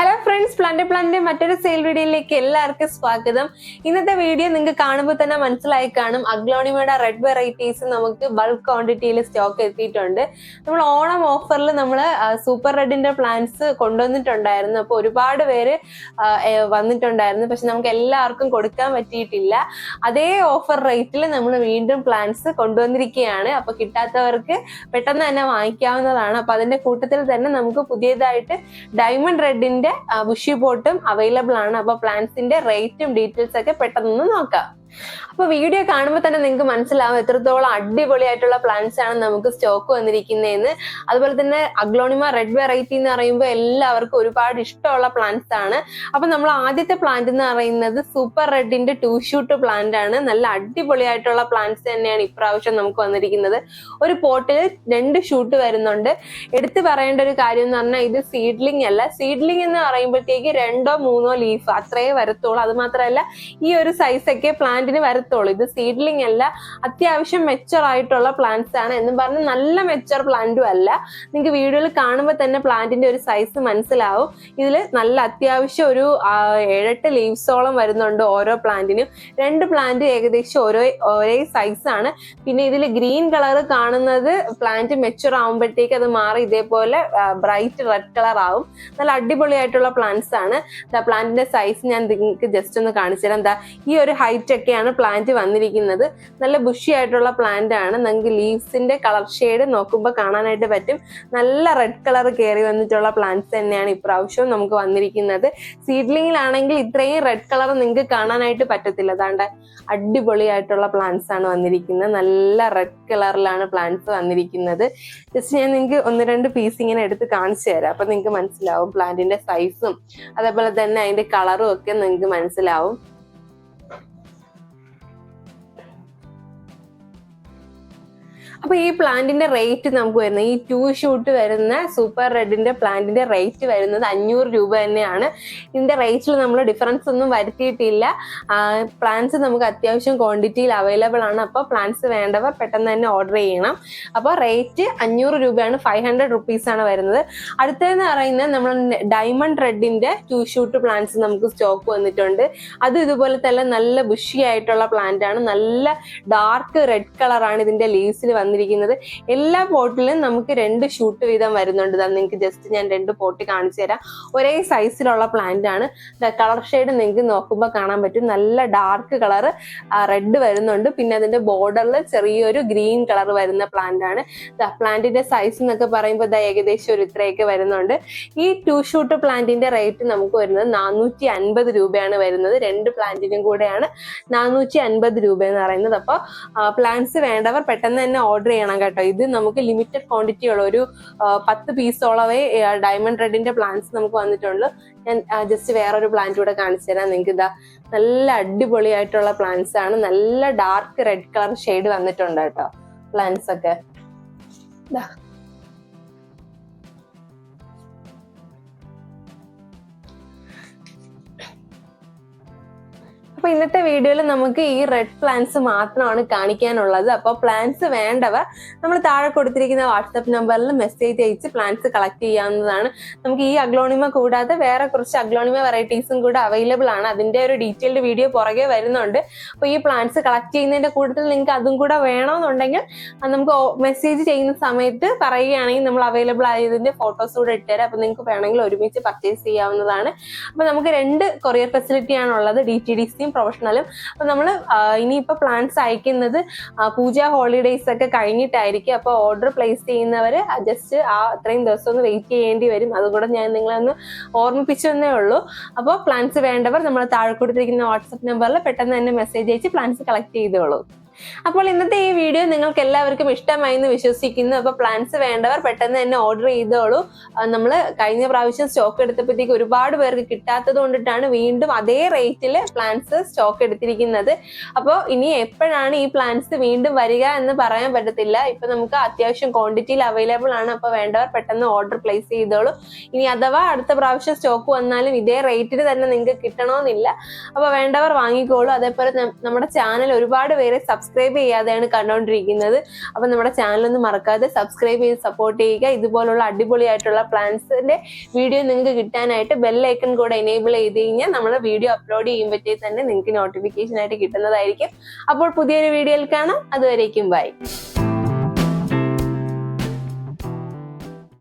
Hello friends, plant മറ്റൊരു sale വീഡിയോയിലേക്ക് എല്ലാവർക്കും സ്വാഗതം. ഇന്നത്തെ വീഡിയോ നിങ്ങൾക്ക് കാണുമ്പോൾ തന്നെ മനസ്സിലായി കാണും, അഗ്ലോണിമയുടെ റെഡ് വെറൈറ്റീസ് നമുക്ക് ബൾക്ക് ക്വാണ്ടിറ്റിയിൽ സ്റ്റോക്ക് എത്തിയിട്ടുണ്ട്. നമ്മൾ ഓണം ഓഫറിൽ നമ്മൾ സൂപ്പർ റെഡിന്റെ പ്ലാന്റ്സ് കൊണ്ടുവന്നിട്ടുണ്ടായിരുന്നു. അപ്പോൾ ഒരുപാട് പേര് വന്നിട്ടുണ്ടായിരുന്നു, പക്ഷെ നമുക്ക് എല്ലാവർക്കും കൊടുക്കാൻ പറ്റിയിട്ടില്ല. അതേ ഓഫർ റേറ്റിൽ നമ്മൾ വീണ്ടും പ്ലാന്റ്സ് കൊണ്ടുവന്നിരിക്കുകയാണ്. അപ്പൊ കിട്ടാത്തവർക്ക് പെട്ടെന്ന് തന്നെ വാങ്ങിക്കാവുന്നതാണ്. അപ്പൊ അതിന്റെ കൂട്ടത്തിൽ തന്നെ നമുക്ക് പുതിയതായിട്ട് ഡയമണ്ട് റെഡിന്റെ ബുഷി പോട്ടും അവൈലബിൾ ആണ്. അപ്പൊ പ്ലാന്റ്സിന്റെ റേറ്റും ഡീറ്റെയിൽസ് ഒക്കെ പെട്ടെന്ന് നോക്കാം. അപ്പൊ വീഡിയോ കാണുമ്പോൾ തന്നെ നിങ്ങൾക്ക് മനസ്സിലാവും എത്രത്തോളം അടിപൊളിയായിട്ടുള്ള പ്ലാന്റ്സ് ആണ് നമുക്ക് സ്റ്റോക്ക് വന്നിരിക്കുന്നതെന്ന്. അതുപോലെ തന്നെ അഗ്ലോണിമ റെഡ് വെറൈറ്റി എന്ന് പറയുമ്പോൾ എല്ലാവർക്കും ഒരുപാട് ഇഷ്ടമുള്ള പ്ലാന്റ്സ് ആണ്. അപ്പൊ നമ്മൾ ആദ്യത്തെ പ്ലാന്റ് എന്ന് പറയുന്നത് സൂപ്പർ റെഡിന്റെ 2 ഷൂട്ട് പ്ലാന്റ് ആണ്. നല്ല അടിപൊളിയായിട്ടുള്ള പ്ലാന്റ്സ് തന്നെയാണ് ഇപ്രാവശ്യം നമുക്ക് വന്നിരിക്കുന്നത്. ഒരു പോട്ടിൽ 2 ഷൂട്ട് വരുന്നുണ്ട്. എടുത്തു പറയേണ്ട ഒരു കാര്യം എന്ന് പറഞ്ഞാൽ ഇത് സീഡ്ലിംഗ് അല്ല. സീഡ്ലിംഗ് എന്ന് പറയുമ്പോഴത്തേക്ക് 2 or 3 ലീഫ് അത്രയേ വരത്തുള്ളൂ. അത് മാത്രമല്ല ഈ ഒരു സൈസ് ഒക്കെ പ്ലാന്റിന് വരത്തുള്ളൂ. ഇത് സീഡ്ലിംഗ് അല്ല, അത്യാവശ്യം മെച്ചർ ആയിട്ടുള്ള പ്ലാന്റ്സ് ആണ്. എന്ന് പറഞ്ഞ് നല്ല മെച്ചർ പ്ലാന്റും അല്ല. നിങ്ങൾക്ക് വീഡിയോയിൽ കാണുമ്പോൾ തന്നെ പ്ലാന്റിന്റെ ഒരു സൈസ് മനസ്സിലാവും. ഇതിൽ നല്ല അത്യാവശ്യം ഒരു 7-8 ലീവ്സോളം വരുന്നുണ്ട് ഓരോ പ്ലാന്റിനും. 2 പ്ലാന്റ് ഏകദേശം ഒരേ സൈസ് ആണ്. പിന്നെ ഇതിൽ ഗ്രീൻ കളർ കാണുന്നത് പ്ലാന്റ് മെച്ചർ ആവുമ്പോഴത്തേക്ക് അത് മാറി ഇതേപോലെ ബ്രൈറ്റ് റെഡ് കളർ ആവും. നല്ല അടിപൊളിയായിട്ടുള്ള പ്ലാന്റ്സ് ആണ്. പ്ലാന്റിന്റെ സൈസ് ഞാൻ നിങ്ങൾക്ക് ജസ്റ്റ് ഒന്ന് കാണിച്ചു തരാം. എന്താ ഈ ഒരു ഹൈറ്റ് ഒക്കെയാണ് പ്ലാന്റ് വന്നിരിക്കുന്നത്. നല്ല ബുഷി ആയിട്ടുള്ള പ്ലാന്റ് ആണ്. നിങ്ങൾക്ക് ലീവ്സിന്റെ കളർ ഷെയ്ഡ് നോക്കുമ്പോൾ കാണാനായിട്ട് പറ്റും. നല്ല റെഡ് കളർ കയറി വന്നിട്ടുള്ള പ്ലാന്റ്സ് തന്നെയാണ് ഇപ്രാവശ്യം നമുക്ക് വന്നിരിക്കുന്നത്. സീഡ്ലിംഗിലാണെങ്കിൽ ഇത്രയും റെഡ് കളർ നിങ്ങൾക്ക് കാണാനായിട്ട് പറ്റത്തില്ല. അതാണ്ട് അടിപൊളിയായിട്ടുള്ള പ്ലാന്റ്സ് ആണ് വന്നിരിക്കുന്നത്. നല്ല റെഡ് കളറിലാണ് പ്ലാന്റ്സ് വന്നിരിക്കുന്നത്. ജസ്റ്റ് ഞാൻ നിങ്ങൾക്ക് 1-2 പീസ് ഇങ്ങനെ എടുത്ത് കാണിച്ചു തരാം. അപ്പൊ നിങ്ങൾക്ക് മനസ്സിലാവും പ്ലാന്റിന്റെ സൈസും അതേപോലെ തന്നെ അതിന്റെ കളറും ഒക്കെ നിങ്ങൾക്ക് മനസ്സിലാവും. അപ്പൊ ഈ പ്ലാന്റിന്റെ റേറ്റ് നമുക്ക് വരുന്നത്, ഈ 2 ഷൂട്ട് വരുന്ന സൂപ്പർ റെഡിന്റെ പ്ലാന്റിന്റെ റേറ്റ് വരുന്നത് 500 രൂപ തന്നെയാണ്. ഇതിന്റെ റേറ്റിൽ നമ്മൾ ഡിഫറൻസ് ഒന്നും വരുത്തിയിട്ടില്ല. പ്ലാന്റ്സ് നമുക്ക് അത്യാവശ്യം ക്വാണ്ടിറ്റിയിൽ അവൈലബിൾ ആണ്. അപ്പോൾ പ്ലാന്റ്സ് വേണ്ടവർ പെട്ടെന്ന് തന്നെ ഓർഡർ ചെയ്യണം. അപ്പോൾ റേറ്റ് 500 രൂപയാണ്, 500 rupees ആണ് വരുന്നത്. അടുത്തതെന്ന് പറയുന്നത് നമ്മൾ ഡയമണ്ട് റെഡിന്റെ 2 ഷൂട്ട് പ്ലാന്റ്സ് നമുക്ക് സ്റ്റോക്ക് വന്നിട്ടുണ്ട്. അത് ഇതുപോലെ തന്നെ നല്ല ബുഷി ആയിട്ടുള്ള പ്ലാന്റ് ആണ്. നല്ല ഡാർക്ക് റെഡ് കളറാണ് ഇതിന്റെ ലീവ്സിൽ വന്നിരിക്കുന്നത്. എല്ലാ പോട്ടിലും നമുക്ക് 2 ഷൂട്ട് വീതം വരുന്നുണ്ട്. നിങ്ങൾക്ക് ജസ്റ്റ് ഞാൻ 2 പോട്ട് കാണിച്ചു തരാം. ഒരേ സൈസിലുള്ള പ്ലാന്റ് ആണ്. കളർ ഷെയ്ഡ് നിങ്ങൾക്ക് നോക്കുമ്പോൾ കാണാൻ പറ്റും. നല്ല ഡാർക്ക് കളർ റെഡ് വരുന്നുണ്ട്. പിന്നെ അതിന്റെ ബോർഡറിൽ ചെറിയൊരു ഗ്രീൻ കളർ വരുന്ന പ്ലാന്റ് ആണ്. പ്ലാന്റിന്റെ സൈസ് എന്നൊക്കെ പറയുമ്പോൾ ഏകദേശം ഒരു ഇത്രയൊക്കെ വരുന്നുണ്ട്. ഈ 2 ഷൂട്ട് പ്ലാന്റിന്റെ റേറ്റ് നമുക്ക് വരുന്നത് 450 രൂപയാണ് വരുന്നത്. 2 പ്ലാന്റിനും കൂടെയാണ് 450 രൂപ എന്ന് പറയുന്നത്. അപ്പോൾ പ്ലാന്റ്സ് വേണ്ടവർ പെട്ടെന്ന് തന്നെ ഓർഡർ ചെയ്യണം കേട്ടോ. ഇത് നമുക്ക് ലിമിറ്റഡ് ക്വാണ്ടിറ്റി ഉള്ള ഒരു 10 പീസോളവേ ഡയമണ്ട് റെഡിന്റെ പ്ലാന്റ്സ് നമുക്ക് വന്നിട്ടുള്ളൂ. ഞാൻ ജസ്റ്റ് വേറൊരു പ്ലാന്റ് കൂടെ കാണിച്ചു തരാം. നിങ്ങൾക്ക് ഇതാ നല്ല അടിപൊളിയായിട്ടുള്ള പ്ലാന്റ്സ് ആണ്. നല്ല ഡാർക്ക് റെഡ് കളർ ഷെയ്ഡ് വന്നിട്ടുണ്ട് കേട്ടോ പ്ലാന്റ്സ് ഒക്കെ. ഇതാ അപ്പൊ ഇന്നത്തെ വീഡിയോയിൽ നമുക്ക് ഈ റെഡ് പ്ലാന്റ്സ് മാത്രമാണ് കാണിക്കാനുള്ളത്. അപ്പോൾ പ്ലാന്റ്സ് വേണ്ടവർ നമ്മൾ താഴെ കൊടുത്തിരിക്കുന്ന വാട്സപ്പ് നമ്പറിൽ മെസ്സേജ് അയച്ച് പ്ലാന്റ്സ് കളക്ട് ചെയ്യാവുന്നതാണ്. നമുക്ക് ഈ അഗ്ലോണിമ കൂടാതെ വേറെ കുറച്ച് അഗ്ലോണിമ വെറൈറ്റീസും കൂടെ അവൈലബിൾ ആണ്. അതിന്റെ ഒരു ഡീറ്റെയിൽഡ് വീഡിയോ പുറകെ വരുന്നുണ്ട്. അപ്പോൾ ഈ പ്ലാന്റ്സ് കളക്ട് ചെയ്യുന്നതിന്റെ കൂട്ടത്തിൽ നിങ്ങൾക്ക് അതും കൂടെ വേണമെന്നുണ്ടെങ്കിൽ നമുക്ക് മെസ്സേജ് ചെയ്യുന്ന സമയത്ത് പറയുകയാണെങ്കിൽ നമ്മൾ അവൈലബിൾ ആയതിന്റെ ഫോട്ടോസ് കൂടെ ഇട്ടുതരാം. അപ്പൊ നിങ്ങൾക്ക് വേണമെങ്കിൽ ഒരുമിച്ച് പർച്ചേസ് ചെയ്യാവുന്നതാണ്. അപ്പൊ നമുക്ക് 2 കൊറിയർ ഫെസിലിറ്റി ആണുള്ളത്, DTDCയും പ്രൊഫഷണലും. അപ്പൊ നമ്മൾ ഇനിയിപ്പോ പ്ലാന്റ്സ് അയക്കുന്നത് പൂജ ഹോളിഡേയ്സ് ഒക്കെ കഴിഞ്ഞിട്ടായിരിക്കും. അപ്പൊ ഓർഡർ പ്ലേസ് ചെയ്യുന്നവര് ജസ്റ്റ് അത്രയും ദിവസം ഒന്ന് വെയിറ്റ് ചെയ്യേണ്ടി വരും. അതുകൂടെ ഞാൻ നിങ്ങളെ ഒന്ന് ഓർമ്മിപ്പിച്ചെന്നേ ഉള്ളൂ. അപ്പോൾ പ്ലാന്റ്സ് വേണ്ടവർ നമ്മൾ താഴെ കൊടുത്തിരിക്കുന്ന വാട്സപ്പ് നമ്പറിൽ പെട്ടെന്ന് തന്നെ മെസ്സേജ് അയച്ച് പ്ലാന്റ്സ് കളക്ട് ചെയ്തോളൂ. അപ്പോൾ ഇന്നത്തെ ഈ വീഡിയോ നിങ്ങൾക്ക് എല്ലാവർക്കും ഇഷ്ടമായി എന്ന് വിശ്വസിക്കുന്നു. അപ്പൊ പ്ലാന്റ്സ് വേണ്ടവർ പെട്ടെന്ന് തന്നെ ഓർഡർ ചെയ്തോളൂ. നമ്മൾ കഴിഞ്ഞ പ്രാവശ്യം സ്റ്റോക്ക് എടുത്തപ്പോഴത്തേക്ക് ഒരുപാട് പേർക്ക് കിട്ടാത്തത് കൊണ്ടിട്ടാണ് വീണ്ടും അതേ റേറ്റിൽ പ്ലാന്റ്സ് സ്റ്റോക്ക് എടുത്തിരിക്കുന്നത്. അപ്പോൾ ഇനി എപ്പോഴാണ് ഈ പ്ലാന്റ്സ് വീണ്ടും വരിക എന്ന് പറയാൻ പറ്റത്തില്ല. ഇപ്പൊ നമുക്ക് അത്യാവശ്യം ക്വാണ്ടിറ്റിയിൽ അവൈലബിൾ ആണ്. അപ്പൊ വേണ്ടവർ പെട്ടെന്ന് ഓർഡർ പ്ലേസ് ചെയ്തോളൂ. ഇനി അഥവാ അടുത്ത പ്രാവശ്യം സ്റ്റോക്ക് വന്നാലും ഇതേ റേറ്റിൽ തന്നെ നിങ്ങൾക്ക് കിട്ടണമെന്നില്ല. അപ്പൊ വേണ്ടവർ വാങ്ങിക്കോളൂ. അതേപോലെ നമ്മുടെ ചാനൽ ഒരുപാട് പേരെ സബ്സ്ക്രൈബ് സബ്സ്ക്രൈബ് ചെയ്യാതെയാണ് കണ്ടുകൊണ്ടിരിക്കുന്നത്. അപ്പൊ നമ്മുടെ ചാനൽ ഒന്ന് മറക്കാതെ സബ്സ്ക്രൈബ് ചെയ്ത് സപ്പോർട്ട് ചെയ്യുക. ഇതുപോലുള്ള അടിപൊളിയായിട്ടുള്ള പ്ലാൻസിന്റെ വീഡിയോ നിങ്ങൾക്ക് കിട്ടാനായിട്ട് ബെല്ലൈക്കൺ കൂടെ എനേബിൾ ചെയ്ത് കഴിഞ്ഞാൽ നമ്മൾ വീഡിയോ അപ്ലോഡ് ചെയ്യുമ്പോഴത്തേക്ക് തന്നെ നിങ്ങൾക്ക് നോട്ടിഫിക്കേഷൻ ആയിട്ട് കിട്ടുന്നതായിരിക്കും. അപ്പോൾ പുതിയൊരു വീഡിയോയിൽ കാണാം. അതുവരേക്കും ബൈ.